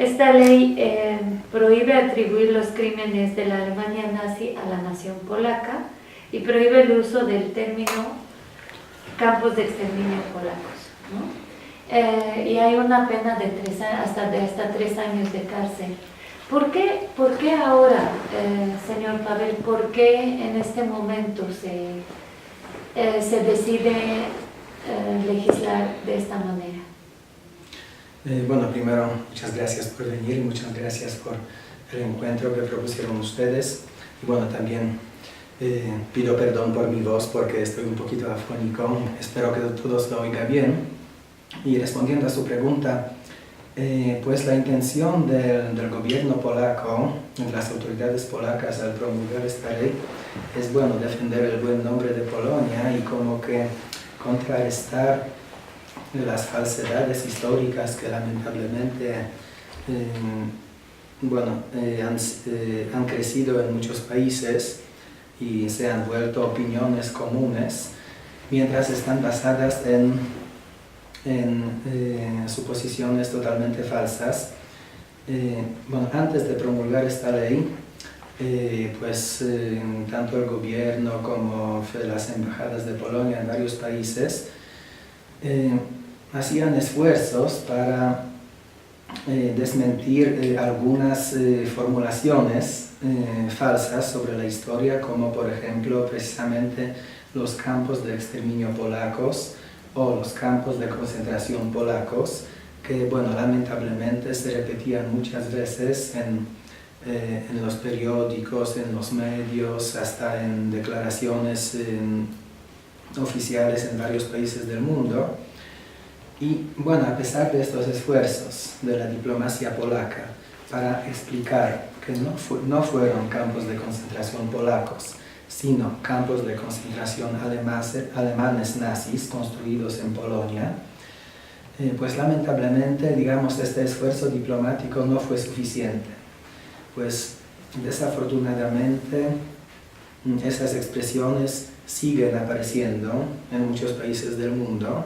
esta ley prohíbe atribuir los crímenes de la Alemania nazi a la nación polaca y prohíbe el uso del término campos de exterminio polacos, ¿no? Y hay una pena de hasta 3 años de cárcel. ¿Por qué ahora, señor Pavel, por qué en este momento se decide legislar de esta manera? Bueno, primero, muchas gracias por venir y muchas gracias por el encuentro que propusieron ustedes. Y bueno, también pido perdón por mi voz porque estoy un poquito afónico. Espero que todos lo oigan bien. Y respondiendo a su pregunta, pues la intención del gobierno polaco, de las autoridades polacas al promulgar esta ley, es bueno, defender el buen nombre de Polonia y como que contrarrestar las falsedades históricas que lamentablemente han crecido en muchos países y se han vuelto opiniones comunes, mientras están basadas en suposiciones totalmente falsas. Bueno, antes de promulgar esta ley, tanto el gobierno como las embajadas de Polonia en varios países hacían esfuerzos para desmentir algunas formulaciones falsas sobre la historia, como por ejemplo precisamente los campos de exterminio polacos o los campos de concentración polacos, que bueno, lamentablemente se repetían muchas veces en los periódicos, en los medios, hasta en declaraciones oficiales en varios países del mundo. Y bueno, a pesar de estos esfuerzos de la diplomacia polaca para explicar que no fueron campos de concentración polacos, sino campos de concentración alemanes nazis construidos en Polonia, pues lamentablemente, digamos, este esfuerzo diplomático no fue suficiente. Pues desafortunadamente esas expresiones siguen apareciendo en muchos países del mundo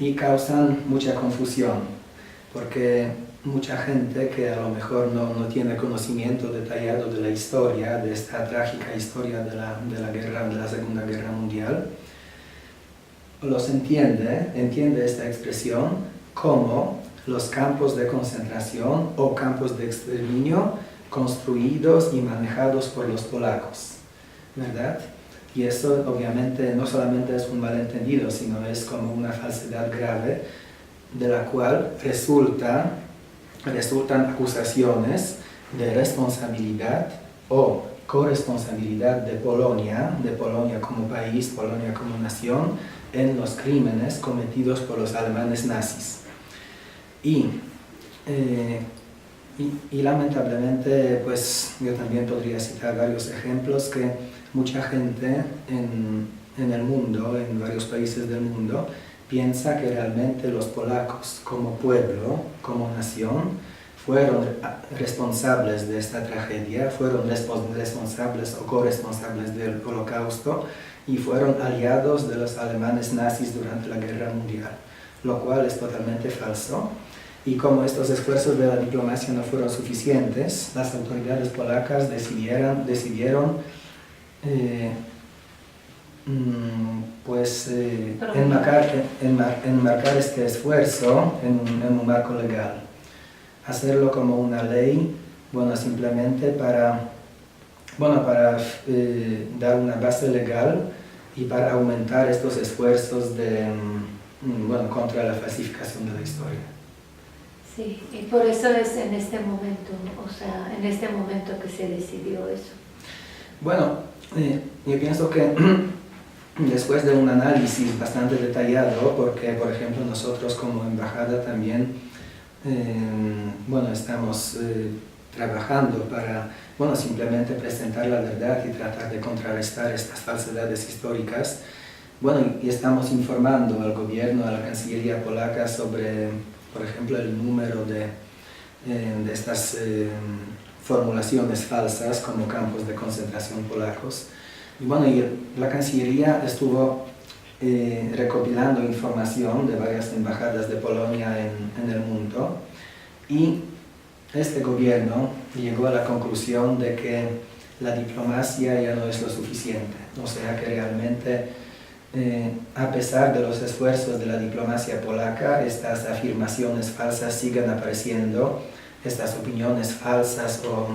y causan mucha confusión, porque mucha gente que a lo mejor no tiene conocimiento detallado de la historia, de esta trágica historia de la Segunda Guerra Mundial, entiende esta expresión como los campos de concentración o campos de exterminio construidos y manejados por los polacos, ¿verdad? Y eso obviamente no solamente es un malentendido, sino es como una falsedad grave de la cual resultan acusaciones de responsabilidad o corresponsabilidad de Polonia como país, Polonia como nación, en los crímenes cometidos por los alemanes nazis. Y lamentablemente, pues yo también podría citar varios ejemplos que mucha gente en el mundo, en varios países del mundo, piensa que realmente los polacos como pueblo, como nación, fueron responsables de esta tragedia, fueron responsables o corresponsables del Holocausto y fueron aliados de los alemanes nazis durante la Guerra Mundial, lo cual es totalmente falso. Y como estos esfuerzos de la diplomacia no fueron suficientes, las autoridades polacas decidieron enmarcar este esfuerzo en un marco legal. Hacerlo como una ley, bueno, simplemente para dar una base legal y para aumentar estos esfuerzos contra la falsificación de la historia. Sí, y por eso es en este momento, que se decidió eso. Bueno, yo pienso que después de un análisis bastante detallado, porque por ejemplo nosotros como embajada también estamos trabajando para simplemente presentar la verdad y tratar de contrarrestar estas falsedades históricas. Y estamos informando al gobierno, a la Cancillería polaca sobre, por ejemplo, el número de estas formulaciones falsas como campos de concentración polacos. Y la Cancillería estuvo recopilando información de varias embajadas de Polonia en el mundo y este gobierno llegó a la conclusión de que la diplomacia ya no es lo suficiente, o sea que realmente a pesar de los esfuerzos de la diplomacia polaca, estas afirmaciones falsas siguen apareciendo, estas opiniones falsas o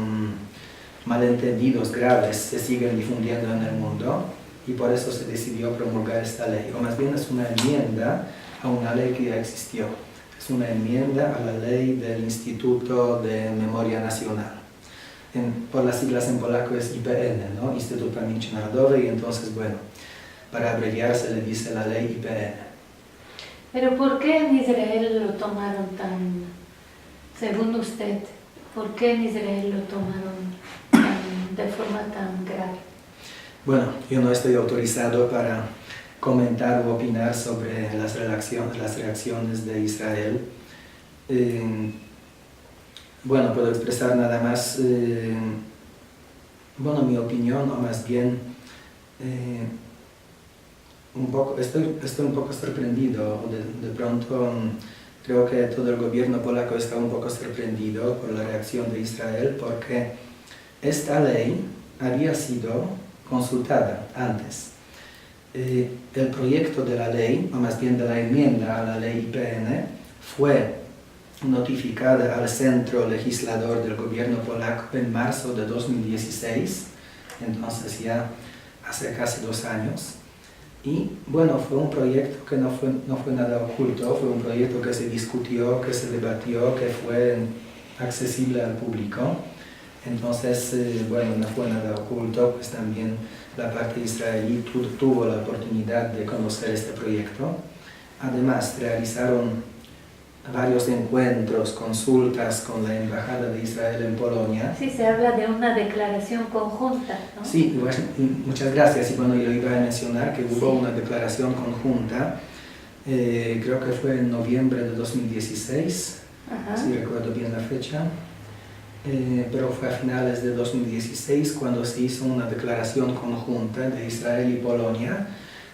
malentendidos graves se siguen difundiendo en el mundo y por eso se decidió promulgar esta ley, o más bien es una enmienda a una ley que ya existió, es una enmienda a la ley del Instituto de Memoria Nacional. Por las siglas en polaco es IPN, ¿no? Instytut Pamięci Narodowej, y entonces, bueno, para abreviar se le dice la ley IPN. Pero ¿por qué en Israel lo tomaron según usted, por qué en Israel lo tomaron de forma tan grave? Bueno, yo no estoy autorizado para comentar o opinar sobre las reacciones de Israel. Bueno, puedo expresar nada más, bueno, mi opinión, o más bien, estoy un poco sorprendido, de pronto creo que todo el gobierno polaco está un poco sorprendido por la reacción de Israel, porque esta ley había sido consultada antes. El proyecto de la ley, o más bien de la enmienda a la ley IPN, fue notificada al Centro Legislador del Gobierno polaco en marzo de 2016, entonces ya hace casi 2 años. Y bueno, fue un proyecto que no fue nada oculto, fue un proyecto que se discutió, que se debatió, que fue accesible al público. Entonces, bueno, no fue nada oculto, pues también la parte israelí tuvo la oportunidad de conocer este proyecto. Además, realizaron varios encuentros, consultas con la Embajada de Israel en Polonia. Sí, se habla de una declaración conjunta, ¿no? Sí, bueno, muchas gracias. Y bueno, yo iba a mencionar que hubo una declaración conjunta, creo que fue en noviembre de 2016, si recuerdo bien la fecha, pero fue a finales de 2016 cuando se hizo una declaración conjunta de Israel y Polonia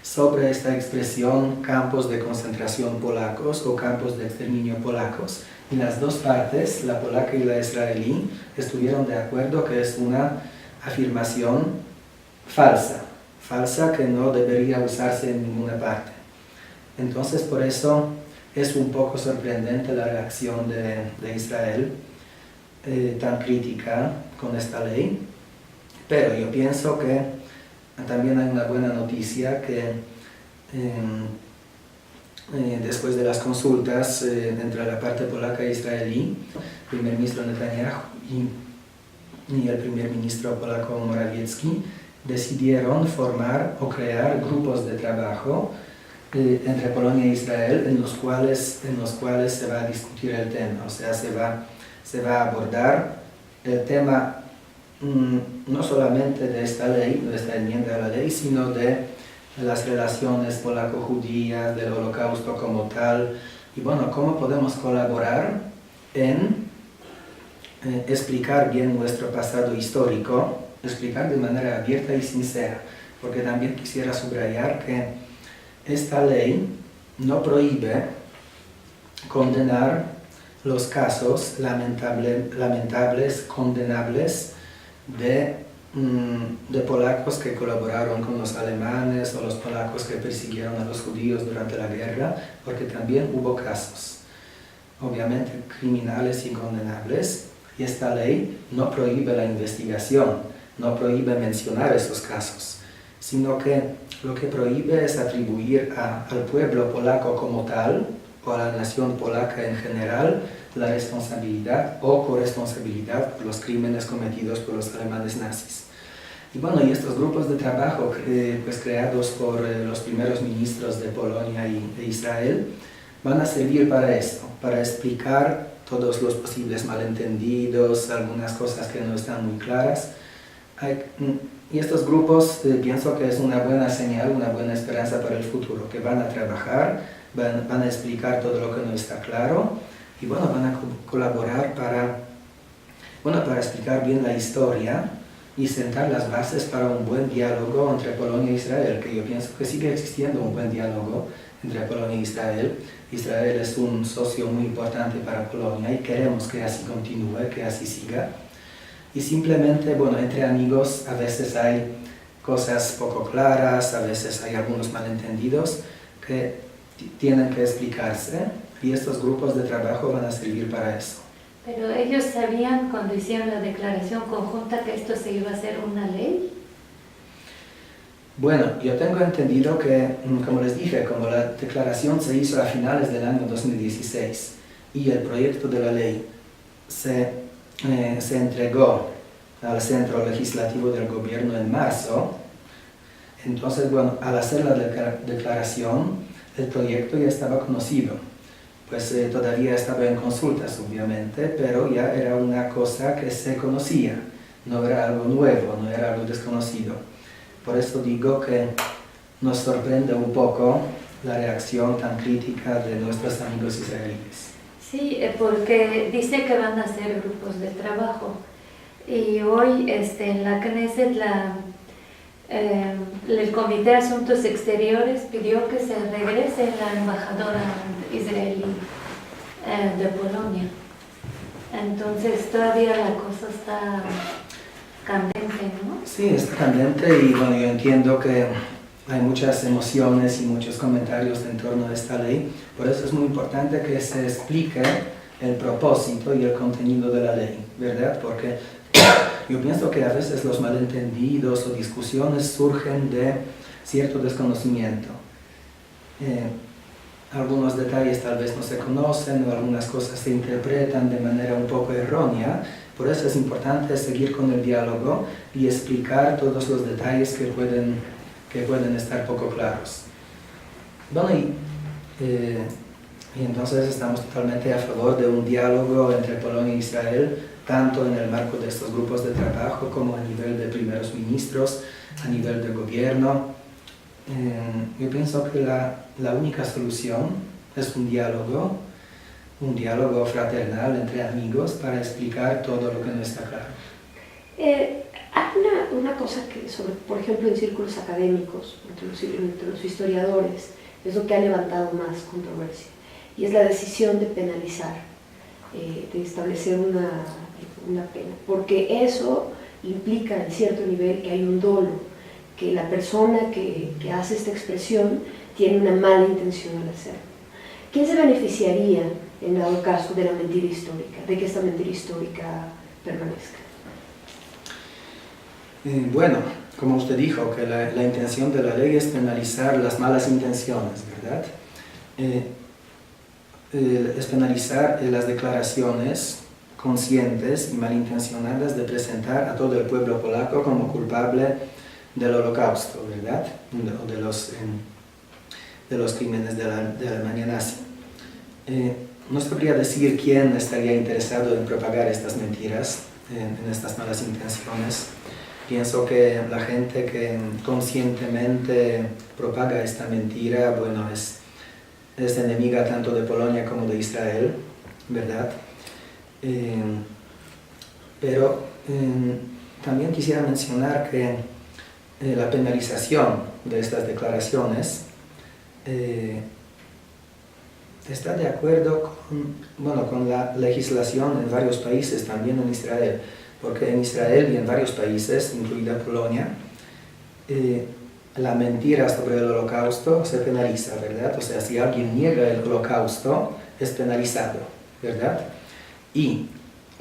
sobre esta expresión campos de concentración polacos o campos de exterminio polacos. Y las dos partes, la polaca y la israelí, estuvieron de acuerdo que es una afirmación falsa que no debería usarse en ninguna parte. Entonces, por eso es un poco sorprendente la reacción de Israel tan crítica con esta ley, pero yo pienso que también hay una buena noticia que después de las consultas entre la parte polaca e israelí, el primer ministro Netanyahu y el primer ministro polaco Morawiecki decidieron formar o crear grupos de trabajo entre Polonia e Israel en los cuales se va a discutir el tema, o sea, se va a abordar el tema no solamente de esta ley, de esta enmienda a la ley, sino de las relaciones polaco-judías, del holocausto como tal, y bueno, cómo podemos colaborar en explicar bien nuestro pasado histórico, explicar de manera abierta y sincera, porque también quisiera subrayar que esta ley no prohíbe condenar los casos lamentables, condenables, de polacos que colaboraron con los alemanes o los polacos que persiguieron a los judíos durante la guerra, porque también hubo casos, obviamente criminales y condenables, y esta ley no prohíbe la investigación, no prohíbe mencionar esos casos, sino que lo que prohíbe es atribuir al pueblo polaco como tal, o a la nación polaca en general, la responsabilidad o corresponsabilidad por los crímenes cometidos por los alemanes nazis. Y bueno, y estos grupos de trabajo pues creados por los primeros ministros de Polonia y de Israel van a servir para esto, para explicar todos los posibles malentendidos, algunas cosas que no están muy claras. Y estos grupos pienso que es una buena señal, una buena esperanza para el futuro, que van a trabajar, van a explicar todo lo que no está claro y bueno, van a colaborar para explicar bien la historia y sentar las bases para un buen diálogo entre Polonia e Israel, que yo pienso que sigue existiendo un buen diálogo entre Polonia e Israel. Israel es un socio muy importante para Polonia y queremos que así continúe, que así siga. Y simplemente, bueno, entre amigos a veces hay cosas poco claras, a veces hay algunos malentendidos que tienen que explicarse y estos grupos de trabajo van a servir para eso. Pero ellos sabían cuando hicieron la declaración conjunta que esto se iba a hacer una ley. Bueno, yo tengo entendido que, como les dije, como la declaración se hizo a finales del año 2016 y el proyecto de la ley se entregó al centro legislativo del gobierno en marzo, entonces, bueno, al hacer la declaración, el proyecto ya estaba conocido. Pues todavía estaba en consultas, obviamente, pero ya era una cosa que se conocía, no era algo nuevo, no era algo desconocido. Por eso digo que nos sorprende un poco la reacción tan crítica de nuestros amigos israelíes. Sí, porque dice que van a hacer grupos de trabajo. Y hoy en la Knesset el Comité de Asuntos Exteriores pidió que se regrese la embajadora israelí de Polonia. Entonces todavía la cosa está candente, ¿no? Sí, está candente y bueno, yo entiendo que hay muchas emociones y muchos comentarios en torno a esta ley. Por eso es muy importante que se explique el propósito y el contenido de la ley, ¿verdad? Porque yo pienso que a veces los malentendidos o discusiones surgen de cierto desconocimiento. Algunos detalles tal vez no se conocen o algunas cosas se interpretan de manera un poco errónea. Por eso es importante seguir con el diálogo y explicar todos los detalles que pueden estar poco claros. Bueno, y entonces estamos totalmente a favor de un diálogo entre Polonia e Israel, tanto en el marco de estos grupos de trabajo como a nivel de primeros ministros, a nivel de gobierno. Yo pienso que la única solución es un diálogo fraternal entre amigos para explicar todo lo que no está claro. Hay una cosa que, por ejemplo, en círculos académicos, entre los historiadores, es lo que ha levantado más controversia, y es la decisión de penalizar, de establecer una pena, porque eso implica en cierto nivel que hay un dolo, que la persona que hace esta expresión tiene una mala intención al hacerlo. ¿Quién se beneficiaría en dado caso de la mentira histórica, de que esta mentira histórica permanezca? Bueno, como usted dijo, que la intención de la ley es penalizar las malas intenciones, ¿verdad? Es penalizar las declaraciones conscientes y malintencionadas de presentar a todo el pueblo polaco como culpable del Holocausto, ¿verdad? O de los crímenes de la Alemania nazi. No sabría decir quién estaría interesado en propagar estas mentiras, en estas malas intenciones. Pienso que la gente que conscientemente propaga esta mentira, bueno, es enemiga tanto de Polonia como de Israel, ¿verdad? Pero también quisiera mencionar que la penalización de estas declaraciones está de acuerdo con la legislación en varios países, también en Israel, porque en Israel y en varios países, incluida Polonia, la mentira sobre el Holocausto se penaliza, ¿verdad? O sea, si alguien niega el Holocausto, es penalizado, ¿verdad? Y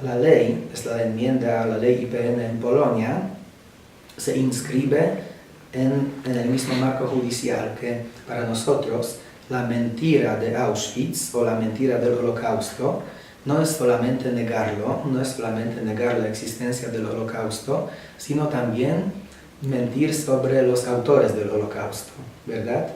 la ley, es la enmienda a la ley IPN en Polonia, se inscribe en el mismo marco judicial que para nosotros la mentira de Auschwitz o la mentira del Holocausto no es solamente negarlo, no es solamente negar la existencia del Holocausto, sino también mentir sobre los autores del Holocausto, ¿verdad?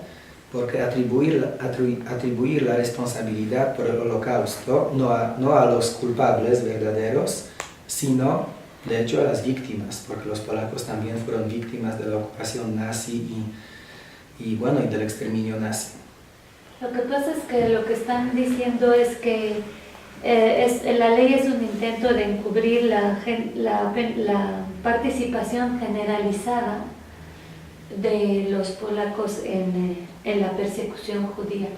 Porque atribuir la responsabilidad por el Holocausto no a los culpables verdaderos, sino de hecho a las víctimas, porque los polacos también fueron víctimas de la ocupación nazi y del exterminio nazi. Lo que pasa es que lo que están diciendo es que la ley es un intento de encubrir la participación generalizada de los polacos en la persecución judía.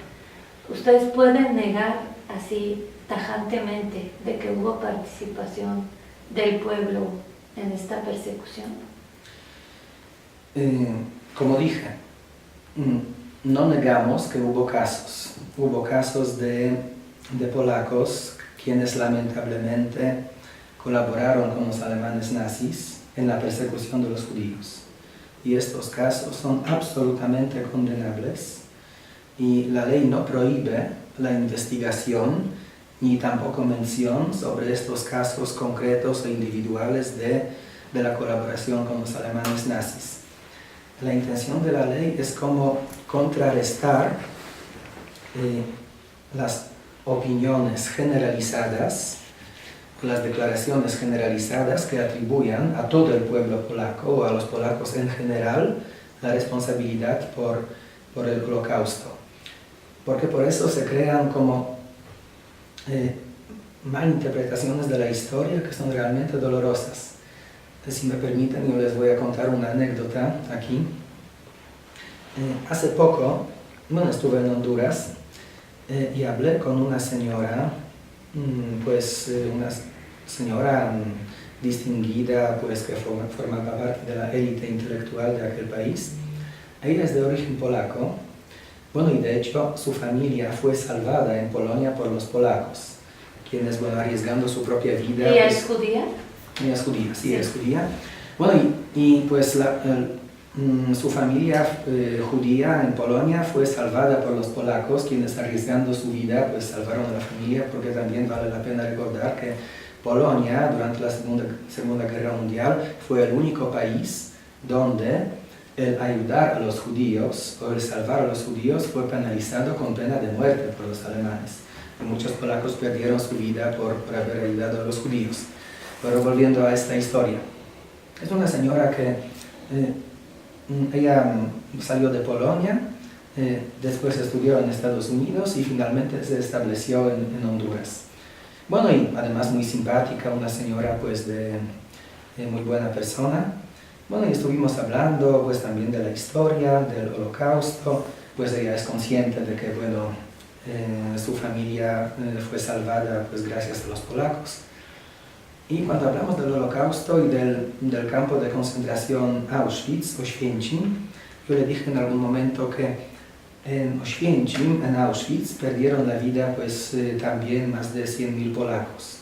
¿Ustedes pueden negar así tajantemente de que hubo participación del pueblo en esta persecución? Como dije, no negamos que hubo casos. Hubo casos de polacos quienes lamentablemente colaboraron con los alemanes nazis en la persecución de los judíos. Y estos casos son absolutamente condenables y la ley no prohíbe la investigación ni tampoco mención sobre estos casos concretos e individuales de la colaboración con los alemanes nazis. La intención de la ley es como contrarrestar las opiniones generalizadas, las declaraciones generalizadas que atribuyan a todo el pueblo polaco o a los polacos en general la responsabilidad por el Holocausto. Porque por eso se crean como malinterpretaciones de la historia que son realmente dolorosas. Si me permiten, yo les voy a contar una anécdota aquí. Hace poco, estuve en Honduras y hablé con una señora, una señora distinguida, pues que formaba parte de la élite intelectual de aquel país. Ella es de origen polaco, y de hecho su familia fue salvada en Polonia por los polacos, quienes, arriesgando su propia vida... ¿Ella es judía? Ella es judía, sí, es judía. Su familia judía en Polonia fue salvada por los polacos, quienes arriesgando su vida, salvaron a la familia, porque también vale la pena recordar que Polonia, durante la Segunda Guerra Mundial, fue el único país donde el ayudar a los judíos o el salvar a los judíos fue penalizado con pena de muerte por los alemanes. Y muchos polacos perdieron su vida por haber ayudado a los judíos. Pero volviendo a esta historia, es una señora que ella salió de Polonia, después estudió en Estados Unidos y finalmente se estableció en Honduras. Y además muy simpática, una señora de muy buena persona. Y estuvimos hablando también de la historia, del Holocausto, ella es consciente de que su familia fue salvada gracias a los polacos. Y cuando hablamos del Holocausto y del campo de concentración Auschwitz, Oświęcim, yo le dije en algún momento que en Oświęcim, en Auschwitz, perdieron la vida también más de 100.000 polacos.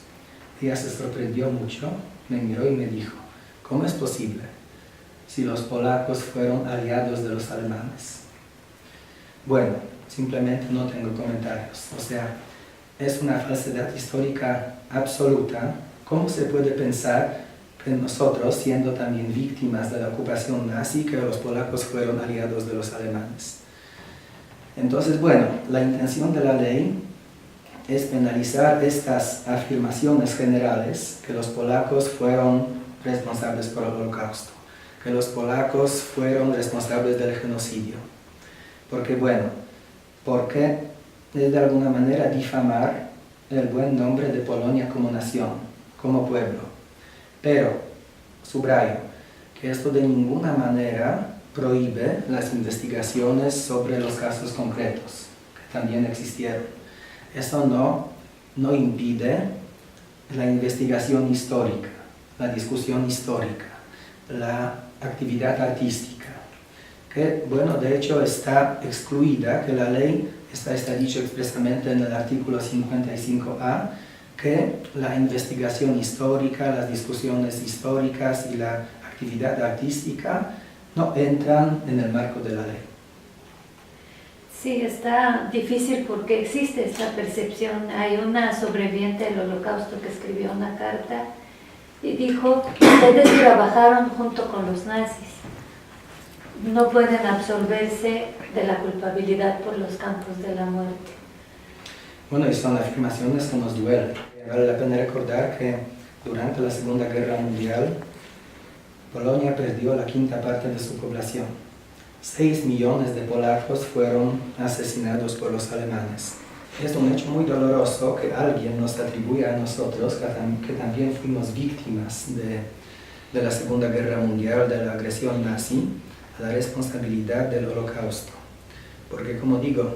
Ella se sorprendió mucho, me miró y me dijo, ¿cómo es posible si los polacos fueron aliados de los alemanes? Bueno, simplemente no tengo comentarios. O sea, es una falsedad histórica absoluta. ¿Cómo se puede pensar que nosotros, siendo también víctimas de la ocupación nazi, que los polacos fueron aliados de los alemanes? Entonces, la intención de la ley es penalizar estas afirmaciones generales, que los polacos fueron responsables por el Holocausto, que los polacos fueron responsables del genocidio. Porque de alguna manera difamar el buen nombre de Polonia como nación, como pueblo. Pero, subrayo, que esto de ninguna manera prohíbe las investigaciones sobre los casos concretos, que también existieron. Eso no impide la investigación histórica, la discusión histórica, la actividad artística, que, de hecho está excluida, que la ley está dicho expresamente en el artículo 55A, que la investigación histórica, las discusiones históricas y la actividad artística no entran en el marco de la ley. Sí, está difícil porque existe esta percepción. Hay una sobreviviente del Holocausto que escribió una carta y dijo, ustedes trabajaron junto con los nazis, no pueden absolverse de la culpabilidad por los campos de la muerte. Y son afirmaciones que nos duelen. Vale la pena recordar que durante la Segunda Guerra Mundial, Polonia perdió la quinta parte de su población. 6 millones de polacos fueron asesinados por los alemanes. Es un hecho muy doloroso que alguien nos atribuya a nosotros, que también fuimos víctimas de la Segunda Guerra Mundial, de la agresión nazi, a la responsabilidad del Holocausto. Porque, como digo,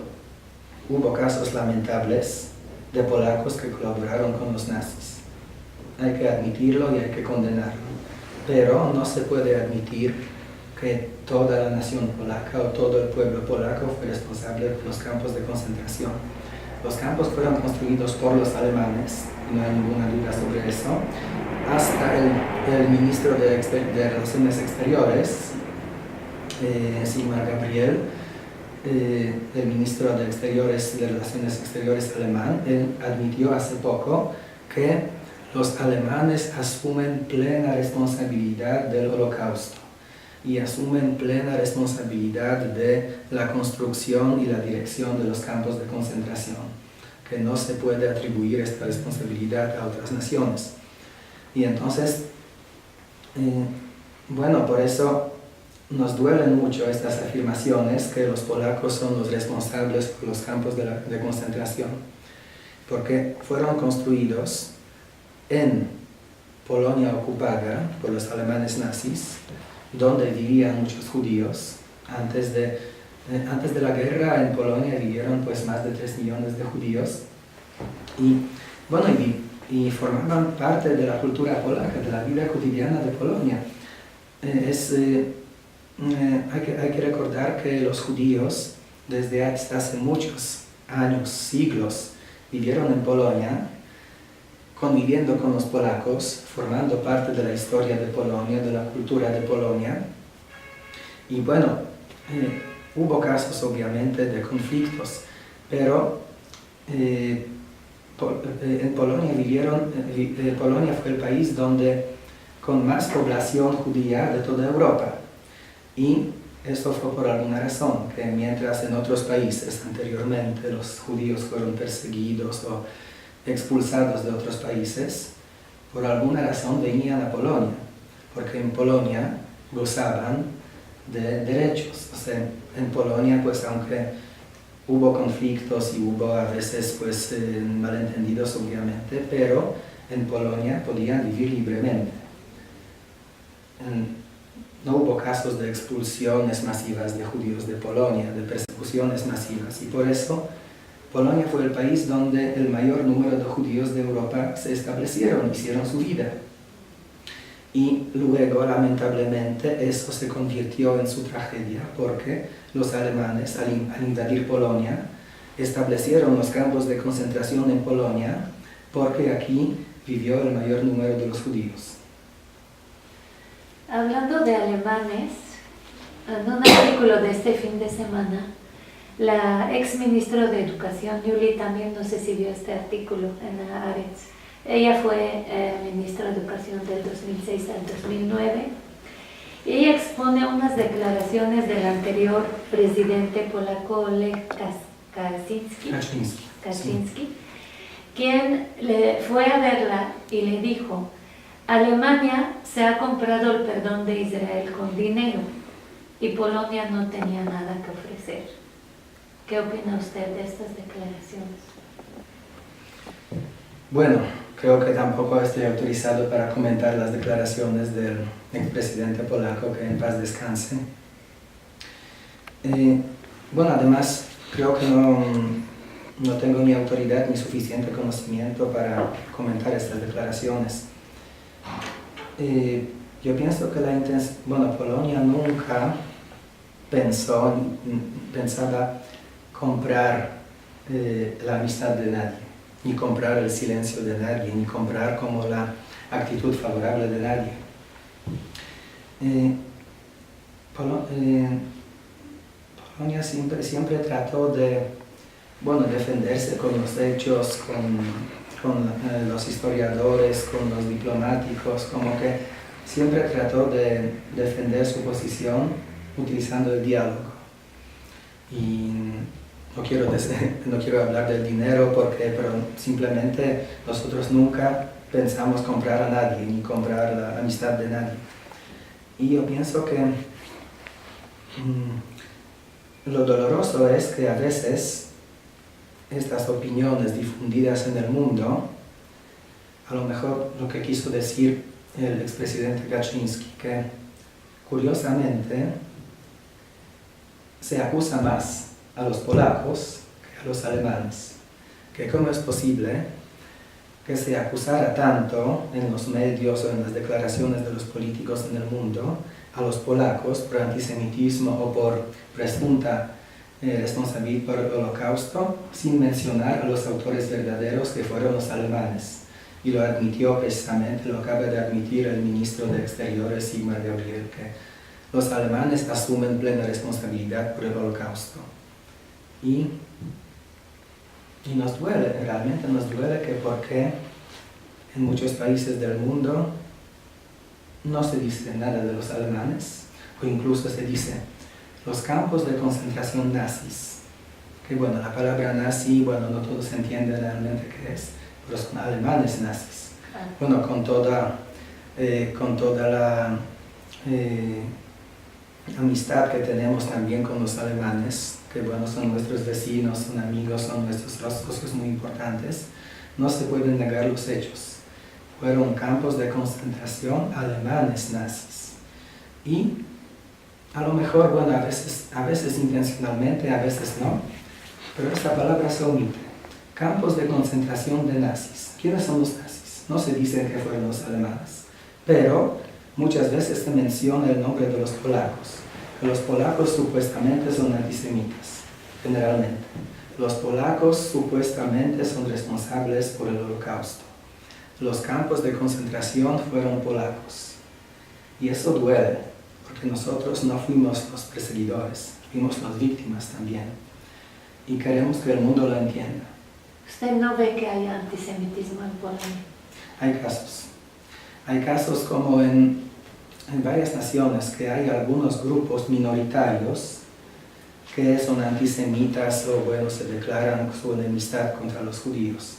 hubo casos lamentables de polacos que colaboraron con los nazis. Hay que admitirlo y hay que condenarlo. Pero no se puede admitir que toda la nación polaca o todo el pueblo polaco fue responsable de los campos de concentración. Los campos fueron construidos por los alemanes, no hay ninguna duda sobre eso, hasta el ministro de Relaciones Exteriores, Sigmar Gabriel, el ministro de Relaciones Exteriores alemán, él admitió hace poco que los alemanes asumen plena responsabilidad del Holocausto y asumen plena responsabilidad de la construcción y la dirección de los campos de concentración, que no se puede atribuir esta responsabilidad a otras naciones. Y entonces, bueno, por eso nos duelen mucho estas afirmaciones que los polacos son los responsables por los campos de concentración, porque fueron construidos en Polonia ocupada por los alemanes nazis, donde vivían muchos judíos. Antes de la guerra en Polonia vivieron pues más de 3 millones de judíos y, bueno, y formaban parte de la cultura polaca, de la vida cotidiana de Polonia. Hay que recordar que los judíos desde hace muchos años, siglos, vivieron en Polonia, conviviendo con los polacos, formando parte de la historia de Polonia, de la cultura de Polonia. Y bueno, hubo casos obviamente de conflictos, pero en Polonia Polonia fue el país con más población judía de toda Europa. Y esto fue por alguna razón, que mientras en otros países anteriormente los judíos fueron perseguidos o expulsados de otros países, por alguna razón venían a Polonia, porque en Polonia gozaban de derechos. O sea, en Polonia, pues aunque hubo conflictos y hubo a veces pues malentendidos obviamente, pero en Polonia podían vivir libremente. No hubo casos de expulsiones masivas de judíos de Polonia, de persecuciones masivas, y por eso Polonia fue el país donde el mayor número de judíos de Europa se establecieron, hicieron su vida. Y luego, lamentablemente, eso se convirtió en su tragedia, porque los alemanes, al invadir Polonia, establecieron los campos de concentración en Polonia, porque aquí vivió el mayor número de los judíos. Hablando de alemanes, en un artículo de este fin de semana, la ex ministra de Educación, Yuli, también no sé si vio este artículo en la Haaretz. Ella fue ministra de Educación del 2006 al 2009. Y ella expone unas declaraciones del anterior presidente polaco, Lech Kaczynski, quien fue a verla y le dijo: Alemania se ha comprado el perdón de Israel con dinero y Polonia no tenía nada que ofrecer. ¿Qué opina usted de estas declaraciones? Bueno, creo que tampoco estoy autorizado para comentar las declaraciones del expresidente polaco, que en paz descanse. Bueno, además, creo que no tengo ni autoridad ni suficiente conocimiento para comentar estas declaraciones. Yo pienso que Polonia nunca pensaba comprar la amistad de nadie, ni comprar el silencio de nadie, ni comprar como la actitud favorable de nadie. Polonia siempre trató de defenderse con los hechos, con los historiadores, con los diplomáticos, como que siempre trató de defender su posición utilizando el diálogo. Y no quiero hablar del dinero, pero simplemente nosotros nunca pensamos comprar a nadie, ni comprar la amistad de nadie. Y yo pienso que lo doloroso es que a veces estas opiniones difundidas en el mundo, a lo mejor lo que quiso decir el expresidente Kaczynski, que curiosamente se acusa más a los polacos que a los alemanes. Que cómo es posible que se acusara tanto en los medios o en las declaraciones de los políticos en el mundo a los polacos por antisemitismo o por presunta responsabilidad por el Holocausto, sin mencionar a los autores verdaderos que fueron los alemanes. Y lo admitió precisamente, lo acaba de admitir el ministro de Exteriores, Sigmar Gabriel, que los alemanes asumen plena responsabilidad por el Holocausto. Y nos duele, realmente nos duele que porque en muchos países del mundo no se dice nada de los alemanes, o incluso se dice los campos de concentración nazis. Que bueno, la palabra nazi, bueno, no todos entienden realmente qué es, pero son alemanes nazis. Bueno, con toda la amistad que tenemos también con los alemanes, que bueno, son nuestros vecinos, son amigos, son nuestros socios muy importantes, no se pueden negar los hechos. Fueron campos de concentración alemanes nazis. Y a lo mejor, bueno, a veces intencionalmente, a veces no, pero esta palabra se omite. Campos de concentración de nazis. ¿Quiénes son los nazis? No se dice que fueron los alemanes, pero muchas veces se menciona el nombre de los polacos. Los polacos supuestamente son antisemitas, generalmente. Los polacos supuestamente son responsables por el Holocausto. Los campos de concentración fueron polacos. Y eso duele, porque nosotros no fuimos los perseguidores, fuimos las víctimas también. Y queremos que el mundo lo entienda. ¿Usted no ve que hay antisemitismo en Polonia? Hay casos. Hay casos como en varias naciones que hay algunos grupos minoritarios que son antisemitas o bueno, se declaran su enemistad contra los judíos.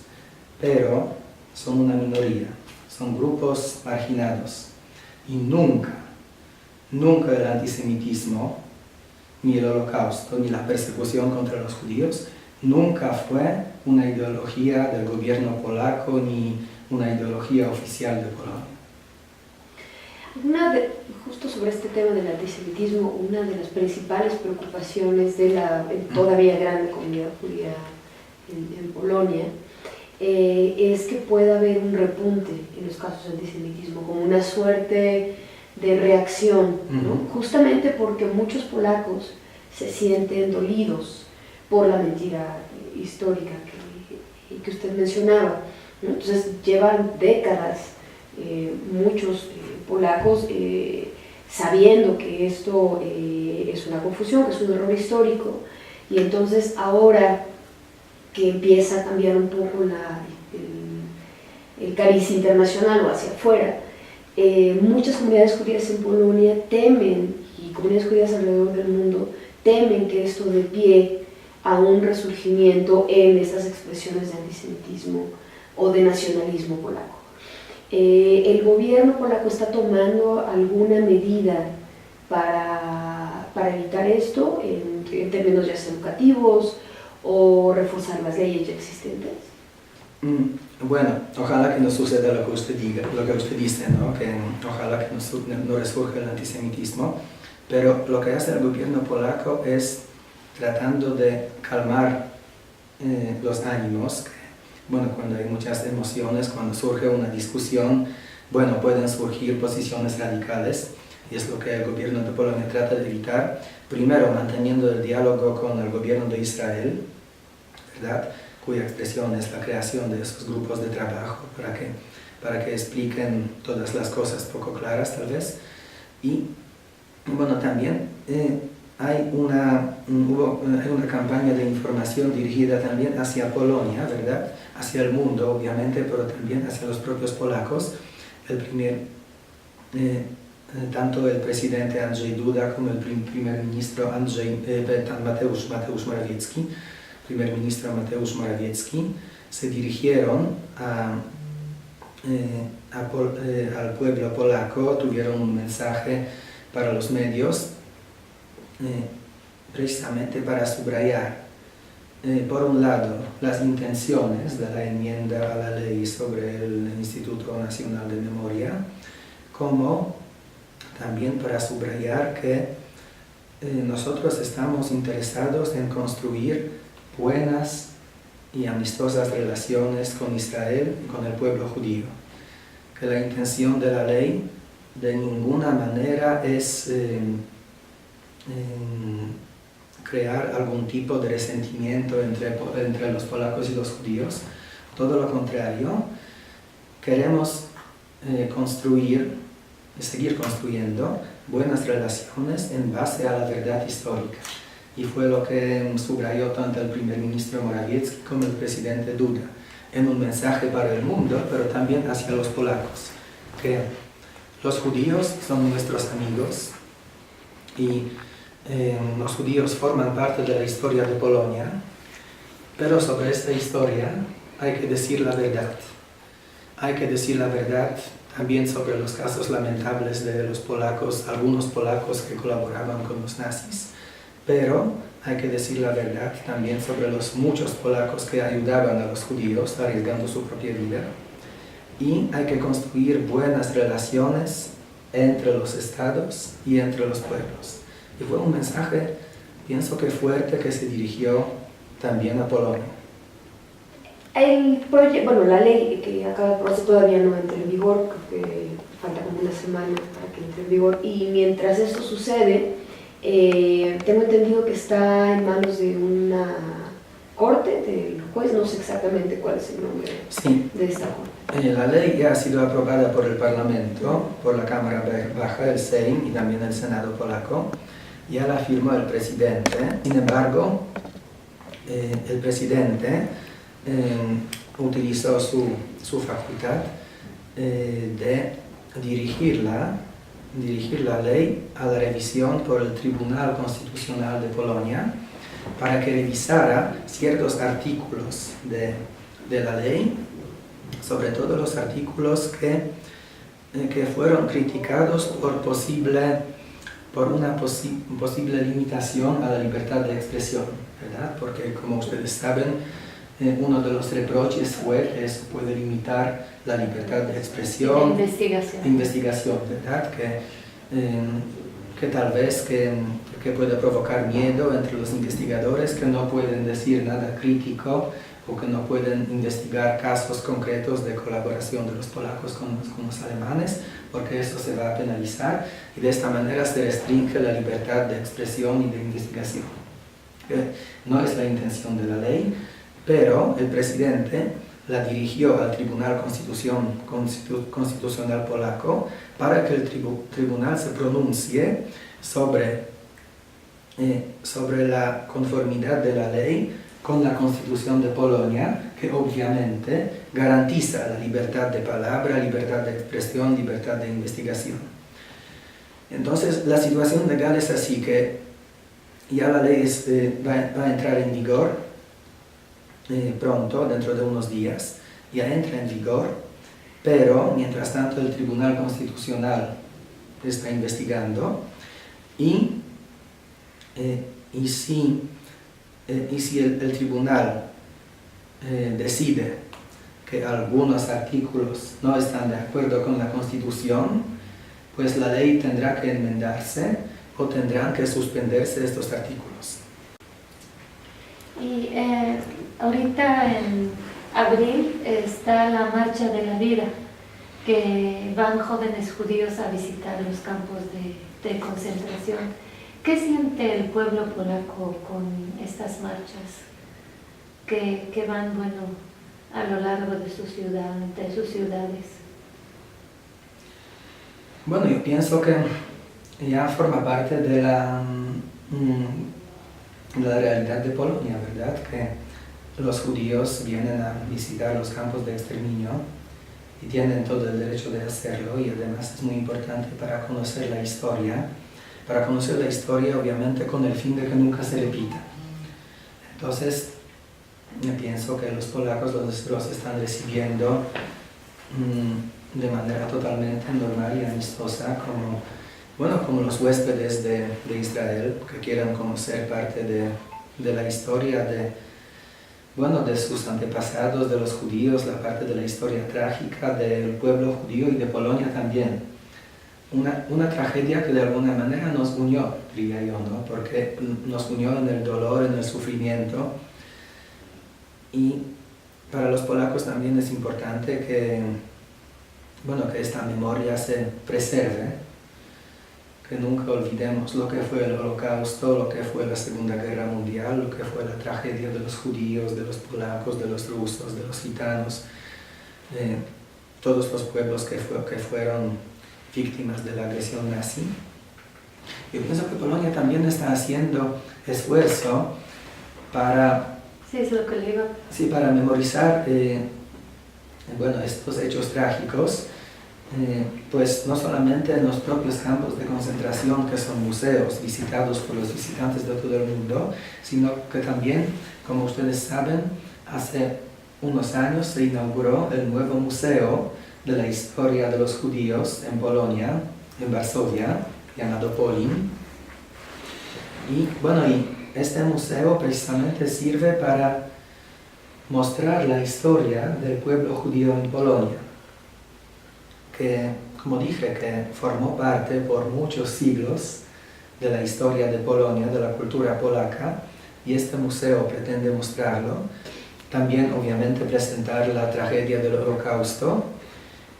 Pero son una minoría, son grupos marginados. Y nunca el antisemitismo, ni el Holocausto, ni la persecución contra los judíos, nunca fue una ideología del gobierno polaco ni una ideología oficial de Polonia. Justo sobre este tema del antisemitismo, una de las principales preocupaciones de la todavía grande comunidad judía en Polonia es que pueda haber un repunte en los casos de antisemitismo, como una suerte de reacción, ¿no? Justamente porque muchos polacos se sienten dolidos por la mentira histórica que usted mencionaba, ¿no? Entonces llevan décadas muchos polacos sabiendo que esto es una confusión, que es un error histórico, y entonces ahora que empieza a cambiar un poco el cariz internacional o hacia afuera, muchas comunidades judías en Polonia temen, y comunidades judías alrededor del mundo, temen que esto dé pie a un resurgimiento en estas expresiones de antisemitismo o de nacionalismo polaco. ¿El gobierno polaco está tomando alguna medida para evitar esto en términos ya sea educativos o reforzar las leyes ya existentes? Bueno, ojalá que no suceda lo que usted dice, ¿no? Que ojalá que no resurja el antisemitismo, pero lo que hace el gobierno polaco es tratando de calmar los ánimos. Bueno, cuando hay muchas emociones, cuando surge una discusión, bueno, pueden surgir posiciones radicales, y es lo que el gobierno de Polonia trata de evitar, primero manteniendo el diálogo con el gobierno de Israel, ¿verdad?, cuya expresión es la creación de esos grupos de trabajo para que expliquen todas las cosas poco claras tal vez. Y bueno, también hay una campaña de información dirigida también hacia Polonia, ¿verdad?, hacia el mundo obviamente, pero también hacia los propios polacos. Tanto el presidente Andrzej Duda como el primer ministro Mateusz Morawiecki, primer ministro Mateusz Morawiecki, se dirigieron al pueblo polaco, tuvieron un mensaje para los medios, precisamente para subrayar, por un lado, las intenciones de la enmienda a la ley sobre el Instituto Nacional de Memoria, como también para subrayar que nosotros estamos interesados en construir buenas y amistosas relaciones con Israel y con el pueblo judío. Que la intención de la ley de ninguna manera es crear algún tipo de resentimiento entre los polacos y los judíos. Todo lo contrario, queremos seguir construyendo buenas relaciones en base a la verdad histórica. Y fue lo que subrayó tanto el primer ministro Morawiecki como el presidente Duda, en un mensaje para el mundo, pero también hacia los polacos, que los judíos son nuestros amigos y los judíos forman parte de la historia de Polonia, pero sobre esta historia hay que decir la verdad. Hay que decir la verdad también sobre los casos lamentables de los polacos, algunos polacos que colaboraban con los nazis, pero hay que decir la verdad también sobre los muchos polacos que ayudaban a los judíos arriesgando su propia vida. Y hay que construir buenas relaciones entre los estados y entre los pueblos. Y fue un mensaje, pienso que fuerte, que se dirigió también a Polonia. La ley que acaba de aprobarse todavía no entra en vigor, creo que falta como una semana para que entre en vigor, y mientras esto sucede, tengo entendido que está en manos de una corte, del juez, no sé exactamente cuál es el nombre de esta corte. La ley ya ha sido aprobada por el Parlamento, por la Cámara Baja, el Sejm y también el Senado polaco. Ya la firmó el presidente. Sin embargo, el presidente utilizó su facultad de dirigir la ley a la revisión por el Tribunal Constitucional de Polonia para que revisara ciertos artículos de la ley, sobre todo los artículos que fueron criticados por una posible limitación a la libertad de expresión, ¿verdad? Porque, como ustedes saben, uno de los reproches fue que eso puede limitar la libertad de expresión. Investigación, ¿verdad? Que tal vez que puede provocar miedo entre los investigadores, que no pueden decir nada crítico o que no pueden investigar casos concretos de colaboración de los polacos con los alemanes, porque eso se va a penalizar y de esta manera se restringe la libertad de expresión y de investigación. No es la intención de la ley, pero el presidente la dirigió al Tribunal Constitucional polaco para que el tribunal se pronuncie sobre la conformidad de la ley con la Constitución de Polonia, que obviamente garantiza la libertad de palabra, libertad de expresión, libertad de investigación. Entonces, la situación legal es así, que ya la ley va a entrar en vigor pronto, dentro de unos días, ya entra en vigor, pero mientras tanto el Tribunal Constitucional está investigando y si el tribunal decide que algunos artículos no están de acuerdo con la Constitución, pues la ley tendrá que enmendarse o tendrán que suspenderse estos artículos. Y ahorita en abril está la Marcha de la Vida, que van jóvenes judíos a visitar los campos de concentración. ¿Qué siente el pueblo polaco con estas marchas que van, a lo largo de su ciudad, de sus ciudades? Bueno, yo pienso que ya forma parte de la realidad de Polonia, ¿verdad? Que los judíos vienen a visitar los campos de exterminio y tienen todo el derecho de hacerlo, y además es muy importante para conocer la historia. Para conocer la historia, obviamente, con el fin de que nunca se repita. Entonces, yo pienso que los polacos los están recibiendo de manera totalmente normal y amistosa, como los huéspedes de Israel, que quieran conocer parte de la historia de sus antepasados, de los judíos, la parte de la historia trágica del pueblo judío y de Polonia también. una tragedia que de alguna manera nos unió, diría yo, ¿no? Porque nos unió en el dolor, en el sufrimiento. Y para los polacos también es importante que, bueno, que esta memoria se preserve, que nunca olvidemos lo que fue el Holocausto, lo que fue la Segunda Guerra Mundial, lo que fue la tragedia de los judíos, de los polacos, de los rusos, de los gitanos, de todos los pueblos que fueron víctimas de la agresión nazi. Yo pienso que Polonia también está haciendo esfuerzo para, Sí, es lo que le iba. sí, para memorizar bueno, estos hechos trágicos, pues no solamente en los propios campos de concentración, que son museos visitados por los visitantes de todo el mundo, sino que también, como ustedes saben, hace unos años se inauguró el nuevo museo de la historia de los judíos en Polonia, en Varsovia, llamado Polin. Y bueno, y este museo precisamente sirve para mostrar la historia del pueblo judío en Polonia, que, como dije, que formó parte por muchos siglos de la historia de Polonia, de la cultura polaca, y este museo pretende mostrarlo. También, obviamente, presentar la tragedia del Holocausto.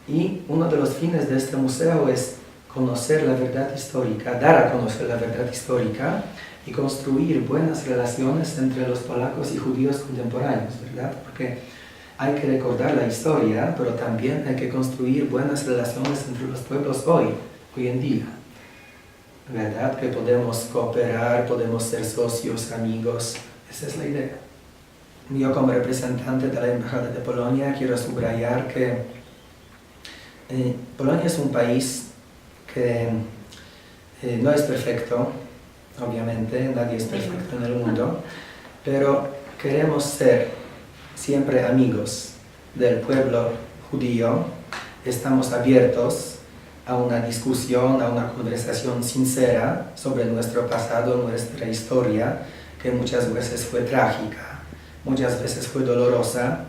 Y uno de los fines de este museo es conocer la verdad histórica, dar a conocer la verdad histórica y construir buenas relaciones entre los polacos y judíos contemporáneos, ¿verdad? Porque hay que recordar la historia, pero también hay que construir buenas relaciones entre los pueblos hoy en día, ¿verdad? Que podemos cooperar, podemos ser socios, amigos, esa es la idea. Yo, como representante de la Embajada de Polonia, quiero subrayar que Polonia es un país que no es perfecto, obviamente, nadie es perfecto en el mundo, pero queremos ser siempre amigos del pueblo judío, estamos abiertos a una discusión, a una conversación sincera sobre nuestro pasado, nuestra historia, que muchas veces fue trágica, muchas veces fue dolorosa.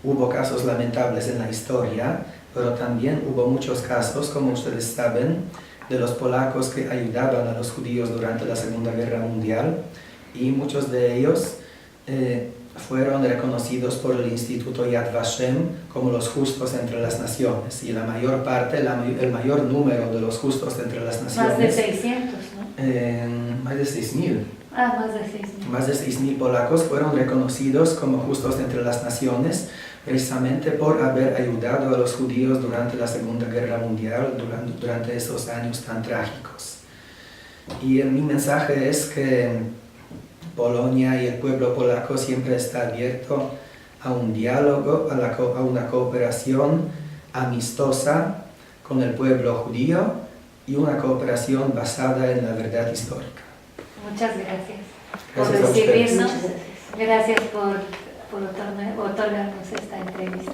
Hubo casos lamentables en la historia, pero también hubo muchos casos, como ustedes saben, de los polacos que ayudaban a los judíos durante la Segunda Guerra Mundial, y muchos de ellos fueron reconocidos por el Instituto Yad Vashem como los justos entre las naciones, y la mayor parte, el mayor número de los justos entre las naciones... Más de 600, ¿no? Más de 6.000. Más de 6.000. Más de 6.000 polacos fueron reconocidos como justos entre las naciones, precisamente por haber ayudado a los judíos durante la Segunda Guerra Mundial, durante esos años tan trágicos. Y mi mensaje es que Polonia y el pueblo polaco siempre está abierto a un diálogo, a una cooperación amistosa con el pueblo judío y una cooperación basada en la verdad histórica. Muchas gracias Gracias por a ustedes. recibirnos. Muchas gracias. Gracias por otorgarnos esta entrevista.